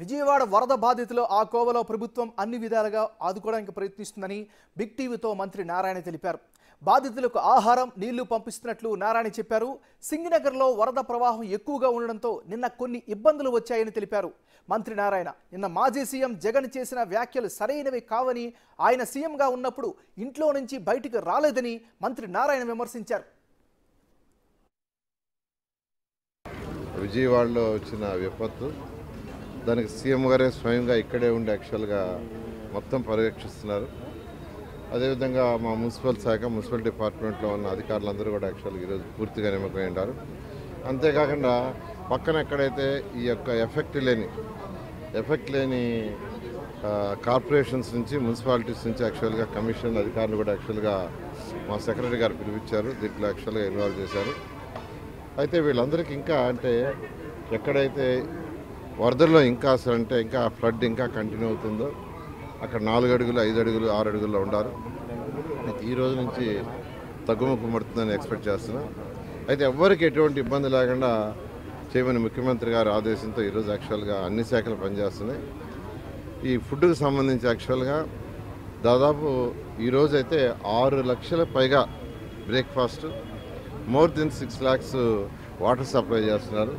విజయవాడ వరద బాధితులు ఆ కోవలో ప్రభుత్వం అన్ని విధాలుగా ఆదుకోవడానికి ప్రయత్నిస్తుందని బిగ్ టీవీతో మంత్రి నారాయణ తెలిపారు. బాధితులకు ఆహారం, నీళ్లు పంపిస్తున్నట్లు నారాయణ చెప్పారు. సింగనగర్లో వరద ప్రవాహం ఎక్కువగా ఉండడంతో నిన్న కొన్ని ఇబ్బందులు వచ్చాయని తెలిపారు. మంత్రి నారాయణ నిన్న మాజీ సీఎం జగన్ చేసిన వ్యాఖ్యలు సరైనవి కావని, ఆయన సీఎంగా ఉన్నప్పుడు ఇంట్లో నుంచి బయటికి రాలేదని మంత్రి నారాయణ విమర్శించారు. విజయవాడలో వచ్చిన విపత్తు దానికి సీఎం గారే స్వయంగా ఇక్కడే ఉండి యాక్చువల్గా మొత్తం పర్యవేక్షిస్తున్నారు. అదేవిధంగా మా మున్సిపల్ శాఖ, మున్సిపల్ డిపార్ట్మెంట్లో ఉన్న అధికారులందరూ కూడా యాక్చువల్గా ఈరోజు పూర్తిగా నియమకమై ఉంటారు. అంతేకాకుండా పక్కన ఎక్కడైతే ఈ యొక్క ఎఫెక్ట్ లేని కార్పొరేషన్స్ నుంచి, మున్సిపాలిటీస్ నుంచి యాక్చువల్గా కమిషన్ అధికారులు కూడా యాక్చువల్గా మా సెక్రటరీ గారు పిలిపించారు. దీంట్లో యాక్చువల్గా ఇన్వాల్వ్ చేశారు. అయితే వీళ్ళందరికీ ఇంకా అంటే ఎక్కడైతే వరదల్లో ఇంకా అసలు అంటే ఇంకా ఫ్లడ్ ఇంకా కంటిన్యూ అవుతుందో అక్కడ 4 అడుగులు, 5 అడుగులు, 6 అడుగుల్లో ఉండారు. అయితే ఈ రోజు నుంచి తగ్గుముఖం పడుతుందని ఎక్స్పెక్ట్ చేస్తున్నాం. అయితే ఎవ్వరికి ఎటువంటి ఇబ్బంది లేకుండా చేయమని ముఖ్యమంత్రి గారి ఆదేశంతో ఈరోజు యాక్చువల్గా అన్ని శాఖలు పనిచేస్తున్నాయి. ఈ ఫుడ్కి సంబంధించి యాక్చువల్గా దాదాపు ఈరోజు అయితే 6 లక్షల పైగా breakfast, more than 6 lakhs water supply చేస్తున్నారు.